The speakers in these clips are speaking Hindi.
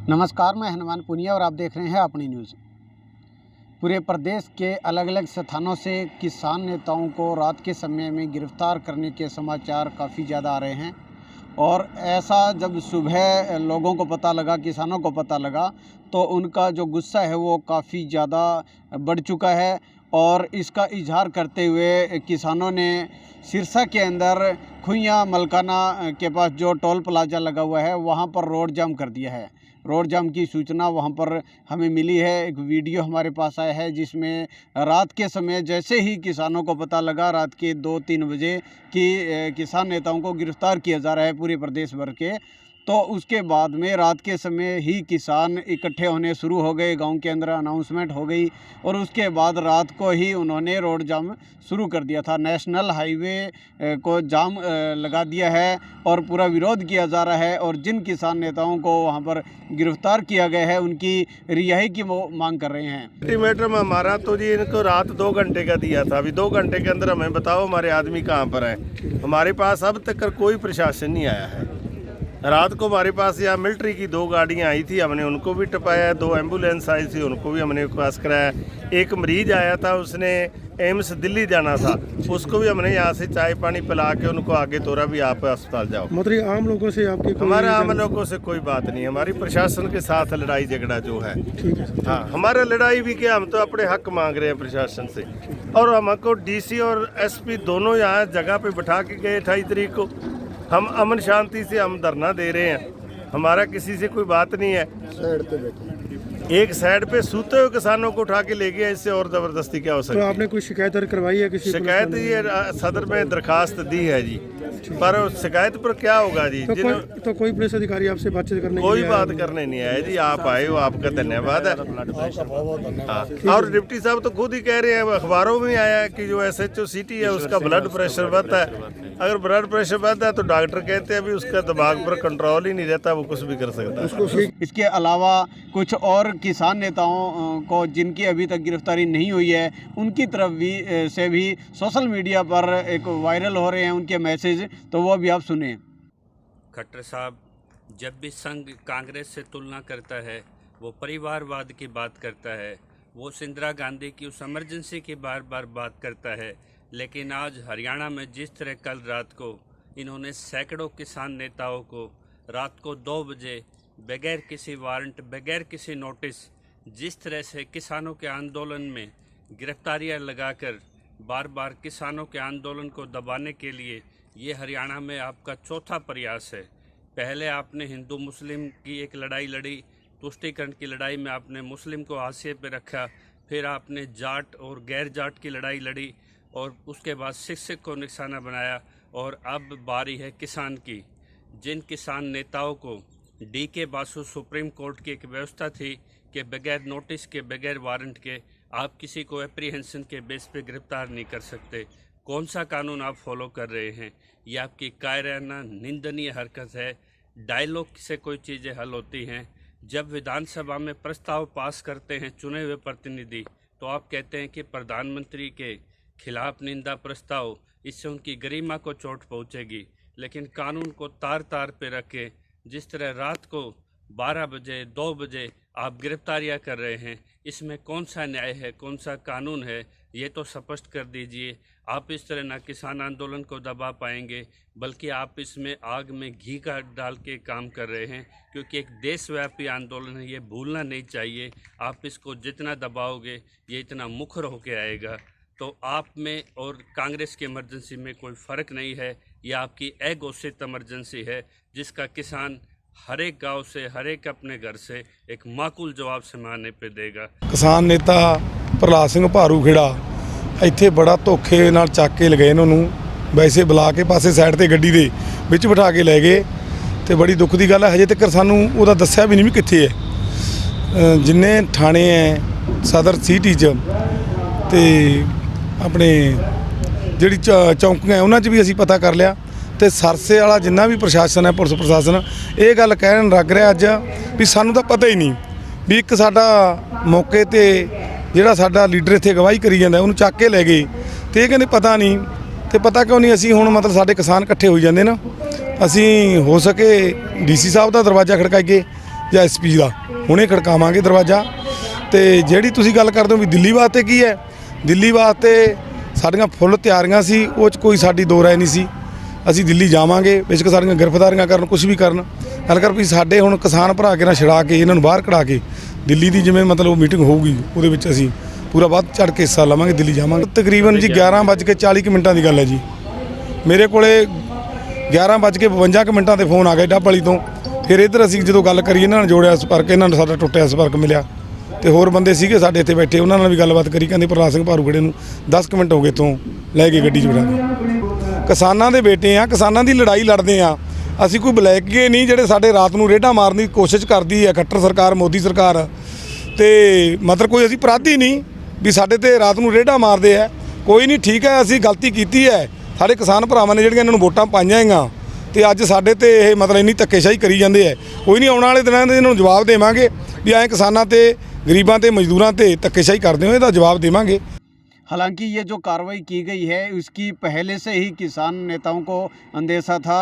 नमस्कार, मैं हनुमान पुनिया और आप देख रहे हैं अपनी न्यूज़। पूरे प्रदेश के अलग अलग स्थानों से किसान नेताओं को रात के समय में गिरफ्तार करने के समाचार काफ़ी ज़्यादा आ रहे हैं। और ऐसा जब सुबह लोगों को पता लगा, किसानों को पता लगा, तो उनका जो गुस्सा है वो काफ़ी ज़्यादा बढ़ चुका है। और इसका इजहार करते हुए किसानों ने सिरसा के अंदर खुइयाँ मलकाना के पास जो टोल प्लाजा लगा हुआ है वहाँ पर रोड जाम कर दिया है। रोड जाम की सूचना वहाँ पर हमें मिली है। एक वीडियो हमारे पास आया है जिसमें रात के समय जैसे ही किसानों को पता लगा रात के 2-3 बजे कि किसान नेताओं को गिरफ्तार किया जा रहा है पूरे प्रदेश भर के, तो उसके बाद में रात के समय ही किसान इकट्ठे होने शुरू हो गए। गांव के अंदर अनाउंसमेंट हो गई और उसके बाद रात को ही उन्होंने रोड जाम शुरू कर दिया था। नेशनल हाईवे को जाम लगा दिया है और पूरा विरोध किया जा रहा है। और जिन किसान नेताओं को वहां पर गिरफ्तार किया गया है उनकी रिहाई की वो मांग कर रहे हैं। अल्टीमेटम हमारा तो जी इनको रात 2 घंटे का दिया था। अभी 2 घंटे के अंदर हमें बताओ हमारे आदमी कहाँ पर हैं। हमारे पास अब तक कोई प्रशासन नहीं आया है। रात को हमारे पास यहाँ मिलिट्री की 2 गाड़ियाँ आई थी, हमने उनको भी टपाया। 2 एम्बुलेंस आई थी, उनको भी हमने पास कराया। एक मरीज आया था, उसने एम्स दिल्ली जाना था, उसको भी हमने यहाँ से चाय पानी पिला के उनको आगे तोड़ा भी आप अस्पताल जाओ। मतलब आम लोगों से आपकी हमारे आम लोगों से कोई बात नहीं। हमारी प्रशासन के साथ लड़ाई झगड़ा जो है, ठीक है। हाँ, हमारा लड़ाई भी क्या, हम तो अपने हक मांग रहे हैं प्रशासन से। और हमको डीसी और एसपी दोनों यहाँ जगह पे बिठा के गए 28 तारीख को। हम अमन शांति से हम धरना दे रहे हैं, हमारा किसी से कोई बात नहीं है। एक साइड पे सूते हुए किसानों को उठा के ले गया, इससे और जबरदस्ती क्या हो सकती है। तो आपने कोई शिकायत दर्ज करवाई है किसी? शिकायत ये सदर में दरखास्त दी है जी, पर शिकायत पर क्या होगा जी। तो कोई पुलिस अधिकारी आपसे बातचीत करने कोई बात करने नहीं आया जी। आप आए हो, आपका धन्यवाद है। हाँ, और डिप्टी साहब तो खुद ही कह रहे हैं, अखबारों में आया है कि जो SHO सिटी है उसका ब्लड प्रेशर बढ़ता है। अगर ब्लड प्रेशर बढ़ता है तो डॉक्टर कहते हैं अभी उसका दिमाग पर कंट्रोल ही नहीं रहता, वो कुछ भी कर सकता है। इसके अलावा कुछ और किसान नेताओं को जिनकी अभी तक गिरफ्तारी नहीं हुई है उनकी तरफ भी से भी सोशल मीडिया पर एक वायरल हो रहे हैं उनके मैसेज, तो वो भी आप सुने। खट्टर साहब जब भी संघ कांग्रेस से तुलना करता है वो परिवारवाद की बात करता है, वो इंदिरा गांधी की उस इमरजेंसी की बार बार बात करता है। लेकिन आज हरियाणा में जिस तरह कल रात को इन्होंने सैकड़ों किसान नेताओं को रात को 2 बजे बगैर किसी वारंट, बगैर किसी नोटिस, जिस तरह से किसानों के आंदोलन में गिरफ्तारियां लगाकर बार बार किसानों के आंदोलन को दबाने के लिए ये हरियाणा में आपका चौथा प्रयास है। पहले आपने हिंदू मुस्लिम की एक लड़ाई लड़ी, तुष्टीकरण की लड़ाई में आपने मुस्लिम को हाशिए पे रखा। फिर आपने जाट और गैर जाट की लड़ाई लड़ी और उसके बाद शिक्षक को निशाना बनाया। और अब बारी है किसान की। जिन किसान नेताओं को DK बासु सुप्रीम कोर्ट की एक व्यवस्था थी कि बगैर नोटिस के, बगैर वारंट के आप किसी को एप्रीहेंशन के बेस पे गिरफ्तार नहीं कर सकते। कौन सा कानून आप फॉलो कर रहे हैं? ये आपकी कायराना निंदनीय हरकत है। डायलॉग से कोई चीज़ें हल होती हैं। जब विधानसभा में प्रस्ताव पास करते हैं चुने हुए प्रतिनिधि, तो आप कहते हैं कि प्रधानमंत्री के खिलाफ निंदा प्रस्ताव, इससे उनकी गरिमा को चोट पहुंचेगी। लेकिन कानून को तार तार पे रखे जिस तरह रात को 12 बजे 2 बजे आप गिरफ्तारियां कर रहे हैं, इसमें कौन सा न्याय है, कौन सा कानून है, ये तो स्पष्ट कर दीजिए। आप इस तरह ना किसान आंदोलन को दबा पाएंगे, बल्कि आप इसमें आग में घी का डाल के काम कर रहे हैं। क्योंकि एक देशव्यापी आंदोलन है, ये भूलना नहीं चाहिए। आप इसको जितना दबाओगे ये इतना मुखर होके आएगा। तो आप में और कांग्रेस की इमरजेंसी में कोई फ़र्क नहीं है। यह आपकी अघोषित इमरजेंसी है जिसका किसान हर एक गांव से, हर एक अपने घर से एक माकूल जवाब समाने पे देगा। किसान नेता प्रहलाद सिंह ਭਾਰੂ ਖੇੜਾ ਇੱਥੇ ਬੜਾ ਧੋਖੇ ਨਾਲ ਚੱਕ ਕੇ ਲਗਾਏ ਇਹਨਾਂ ਨੂੰ, ਵੈਸੇ ਬੁਲਾ ਕੇ ਪਾਸੇ ਸਾਈਡ ਤੇ ਗੱਡੀ ਦੇ ਵਿੱਚ ਬਿਠਾ ਕੇ ਲੈ ਗਏ ਤੇ ਬੜੀ ਦੁੱਖ ਦੀ ਗੱਲ ਹੈ ਹਜੇ ਤੱਕ ਸਾਨੂੰ ਉਹਦਾ ਦੱਸਿਆ ਵੀ ਨਹੀਂ ਵੀ ਕਿੱਥੇ ਹੈ। ਜਿੰਨੇ ਥਾਣੇ ਹੈ ਸਦਰ ਸਿਟੀ 'ਚ ਤੇ ਆਪਣੇ ਜਿਹੜੀ ਚੌਂਕੀਆਂ ਉਹਨਾਂ 'ਚ ਵੀ ਅਸੀਂ ਪਤਾ ਕਰ ਲਿਆ ਤੇ ਸਰਸੇ ਵਾਲਾ ਜਿੰਨਾ ਵੀ ਪ੍ਰਸ਼ਾਸਨ ਹੈ, ਪੁਲਿਸ ਪ੍ਰਸ਼ਾਸਨ, ਇਹ ਗੱਲ ਕਹਿਣ ਲੱਗ ਰਿਹਾ ਅੱਜ ਵੀ ਸਾਨੂੰ ਤਾਂ ਪਤਾ ਹੀ ਨਹੀਂ ਵੀ ਇੱਕ ਸਾਡਾ ਮੌਕੇ ਤੇ ਜਿਹੜਾ ਸਾਡਾ ਲੀਡਰ ਇੱਥੇ ਗਵਾਹੀ ਕਰੀ ਜਾਂਦਾ ਉਹਨੂੰ ਚੱਕ ਕੇ ਲੈ ਗਏ ਤੇ ਇਹ ਕਹਿੰਦੇ ਪਤਾ ਨਹੀਂ। ਤੇ ਪਤਾ ਕਿਉਂ ਨਹੀਂ? ਅਸੀਂ ਹੁਣ ਮਤਲਬ ਸਾਡੇ ਕਿਸਾਨ ਇਕੱਠੇ ਹੋਈ ਜਾਂਦੇ ਨਾ, ਅਸੀਂ ਹੋ ਸਕੇ DC ਸਾਹਿਬ ਦਾ ਦਰਵਾਜ਼ਾ ਖੜਕਾਈਏ ਜਾਂ ਐਸਪੀ ਦਾ, ਹੁਣੇ ਖੜਕਾਵਾਂਗੇ ਦਰਵਾਜ਼ਾ। ਤੇ ਜਿਹੜੀ ਤੁਸੀਂ ਗੱਲ ਕਰਦੇ ਹੋ ਵੀ ਦਿੱਲੀ ਵਾਸਤੇ ਕੀ ਹੈ, ਦਿੱਲੀ ਵਾਸਤੇ ਸਾਡੀਆਂ ਫੁੱਲ ਤਿਆਰੀਆਂ ਸੀ, ਉਹ 'ਚ ਕੋਈ ਸਾਡੀ ਦੋ ਰਾਏ ਨਹੀਂ ਸੀ। ਅਸੀਂ ਦਿੱਲੀ ਜਾਵਾਂਗੇ, ਬੇਸ਼ੱਕ ਸਾਡੀਆਂ ਗ੍ਰਿਫਤਾਰੀਆਂ ਕਰਨ, ਕੁਝ ਵੀ ਕਰਨ, ਗੱਲ ਕਰ ਵੀ ਸਾਡੇ ਹੁਣ ਕਿਸਾਨ ਭਰਾ ਕੇ ਨਾ ਛੜਾ ਕੇ ਇਹਨਾਂ ਨੂੰ ਬਾਹਰ ਕਢਾ ਕੇ ਦਿੱਲੀ ਦੀ ਜਿਵੇਂ ਮਤਲਬ ਮੀਟਿੰਗ ਹੋਊਗੀ ਉਹਦੇ ਵਿੱਚ ਅਸੀਂ ਪੂਰਾ ਵੱਧ ਚੜ੍ਹ ਕੇ ਹਿੱਸਾ ਲਵਾਂਗੇ, ਦਿੱਲੀ ਜਾਵਾਂਗੇ। ਤਕਰੀਬਨ ਜੀ 11:40 ਦੀ ਗੱਲ ਹੈ ਜੀ। ਮੇਰੇ ਕੋਲੇ 11:52 ਤੇ ਫੋਨ ਆ ਗਿਆ ਡੱਬ ਵਾਲੀ ਤੋਂ। ਫਿਰ ਇੱਧਰ ਅਸੀਂ ਜਦੋਂ ਗੱਲ ਕਰੀ, ਇਹਨਾਂ ਨਾਲ ਜੋੜਿਆ ਸੰਪਰਕ, ਇਹਨਾਂ ਨੂੰ ਸਾਡਾ ਟੁੱਟਿਆ ਸੰਪਰਕ ਮਿਲਿਆ ਤੇ ਹੋਰ ਬੰਦੇ ਸੀਗੇ ਸਾਡੇ ਇੱਥੇ ਬੈਠੇ, ਉਹਨਾਂ ਨਾਲ ਵੀ ਗੱਲਬਾਤ ਕਰੀ। ਕਹਿੰਦੇ ਪ੍ਰਹਲਾਦ ਸਿੰਘ ਭਾਰੂ ਖੇੜੇ ਨੂੰ 10 ਕੁ ਮਿੰਟ ਹੋ ਗਏ ਤੋਂ ਲੈ ਕੇ ਗੱਡੀ 'ਚ ਬਿਠਾ ਕੇ। ਕਿਸਾਨਾਂ ਦੇ ਬੇਟੇ ਆ, ਕਿਸਾਨਾਂ ਦੀ ਲੜਾਈ ਲੜਦੇ ਆ ਅਸੀਂ, ਕੋਈ ਬਲੈਕ ਗੇ ਨਹੀਂ ਜਿਹੜੇ ਸਾਡੇ ਰਾਤ ਨੂੰ ਰੇਡਾਂ ਮਾਰਨ ਦੀ ਕੋਸ਼ਿਸ਼ ਕਰਦੀ ਹੈ ਖੱਟਰ ਸਰਕਾਰ, ਮੋਦੀ ਸਰਕਾਰ। ਤੇ ਮਤਲਬ ਕੋਈ ਅਸੀਂ ਅਪਰਾਧੀ ਨਹੀਂ ਵੀ ਸਾਡੇ ਤੇ ਰਾਤ ਨੂੰ ਰੇਡਾਂ ਮਾਰਦੇ ਆ, ਕੋਈ ਨਹੀਂ। ਠੀਕ ਹੈ, ਅਸੀਂ ਗਲਤੀ ਕੀਤੀ ਹੈ, ਸਾਡੇ ਕਿਸਾਨ ਭਰਾਵਾਂ ਨੇ ਜਿਹੜੀਆਂ ਇਹਨਾਂ ਨੂੰ ਵੋਟਾਂ ਪਾਈਆਂ ਹੈਗੀਆਂ ਤੇ ਅੱਜ ਸਾਡੇ ਤੇ ਇਹ ਮਤਲਬ ਇੰਨੀ ਧੱਕੇਸ਼ਾਹੀ ਕਰੀ ਜਾਂਦੇ ਆ। ਕੋਈ ਨਹੀਂ, ਆਉਣ ਵਾਲੇ ਦਿਨਾਂ ਦੇ ਇਹਨਾਂ ਨੂੰ ਜਵਾਬ ਦੇਵਾਂਗੇ ਵੀ ਐਂ ਕਿਸਾਨਾਂ ਤੇ, ਗਰੀਬਾਂ ਤੇ, मजदूरों पे ਧੱਕੇਸ਼ਾਹੀ ਕਰਦੇ ਹੋ, ਇਹਦਾ ਜਵਾਬ ਦੇਵਾਂਗੇ। हालांकि ये जो कार्रवाई की गई है उसकी पहले से ही किसान नेताओं को अंदेशा था।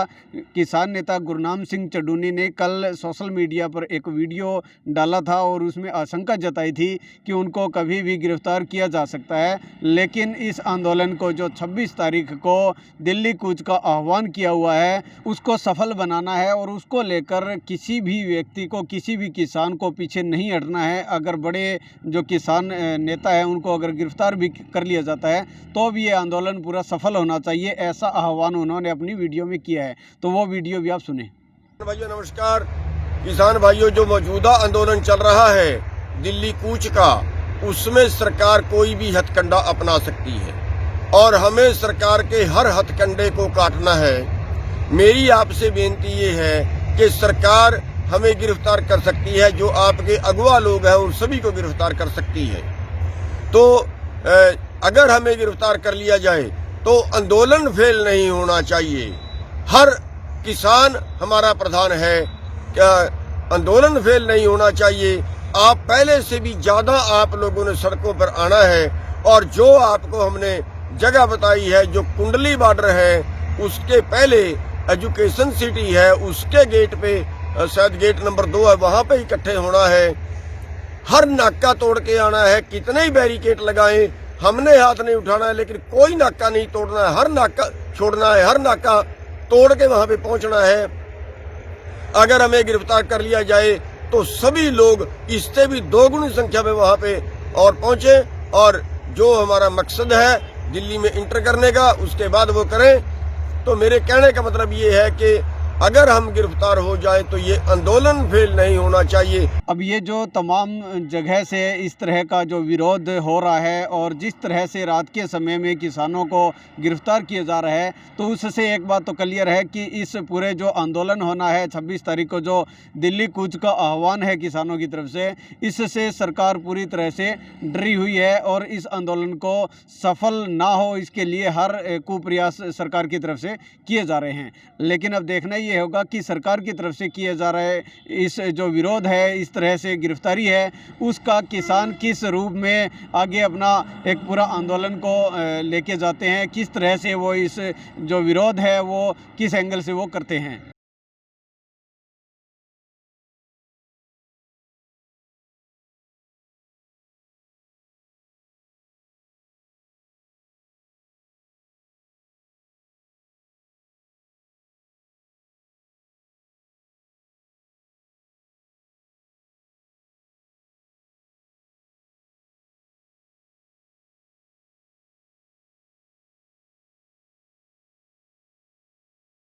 किसान नेता गुरनाम सिंह चड्डूनी ने कल सोशल मीडिया पर एक वीडियो डाला था और उसमें आशंका जताई थी कि उनको कभी भी गिरफ्तार किया जा सकता है। लेकिन इस आंदोलन को जो 26 तारीख को दिल्ली कूच का आह्वान किया हुआ है उसको सफल बनाना है और उसको लेकर किसी भी व्यक्ति को, किसी भी किसान को पीछे नहीं हटना है। अगर बड़े जो किसान नेता हैं उनको अगर गिरफ्तार भी कर लिया जाता है तो भी ये आंदोलन पूरा सफल होना चाहिए, ऐसा आह्वान उन्होंने अपनी वीडियो में किया है। तो वो वीडियो भी आप सुने। भाइयों नमस्कार। किसान भाइयों, जो मौजूदा आंदोलन चल रहा है दिल्ली कूच का, उसमें सरकार कोई भी हथकंडा अपना सकती है और हमें सरकार के हर हथकंडे को काटना है। मेरी आपसे बेनती ये है कि सरकार हमें गिरफ्तार कर सकती है, जो आपके अगवा लोग हैं उन सभी को गिरफ्तार कर सकती है। तो अगर हमें गिरफ्तार कर लिया जाए तो आंदोलन फेल नहीं होना चाहिए। हर किसान हमारा प्रधान है, क्या आंदोलन फेल नहीं होना चाहिए। आप पहले से भी ज़्यादा आप लोगों ने सड़कों पर आना है और जो आपको हमने जगह बताई है, जो कुंडली बॉर्डर है उसके पहले एजुकेशन सिटी है, उसके गेट पे शायद गेट नंबर 2 है, वहाँ पे इकट्ठे होना है। हर नाका तोड़ के आना है, कितने ही बैरिकेड लगाएं, हमने हाथ नहीं उठाना है, लेकिन कोई नाका नहीं तोड़ना है, हर नाका छोड़ना है, हर नाका तोड़ के वहां पे पहुंचना है। अगर हमें गिरफ्तार कर लिया जाए तो सभी लोग इससे भी दोगुनी संख्या में वहां पे और पहुंचे और जो हमारा मकसद है दिल्ली में इंटर करने का उसके बाद वो करें। तो मेरे कहने का मतलब ये है कि अगर हम गिरफ्तार हो जाएं तो ये आंदोलन फेल नहीं होना चाहिए। अब ये जो तमाम जगह से इस तरह का जो विरोध हो रहा है और जिस तरह से रात के समय में किसानों को गिरफ्तार किया जा रहा है, तो उससे एक बात तो क्लियर है कि इस पूरे जो आंदोलन होना है 26 तारीख को, जो दिल्ली कूच का आह्वान है किसानों की तरफ से, इससे सरकार पूरी तरह से डरी हुई है और इस आंदोलन को सफल ना हो इसके लिए हर कुप्रयास सरकार की तरफ से किए जा रहे हैं। लेकिन अब देखना ये होगा कि सरकार की तरफ से किया जा रहा है इस जो विरोध है, इस तरह से गिरफ्तारी है, उसका किसान किस रूप में आगे अपना एक पूरा आंदोलन को लेके जाते हैं, किस तरह से वो इस जो विरोध है वो किस एंगल से वो करते हैं।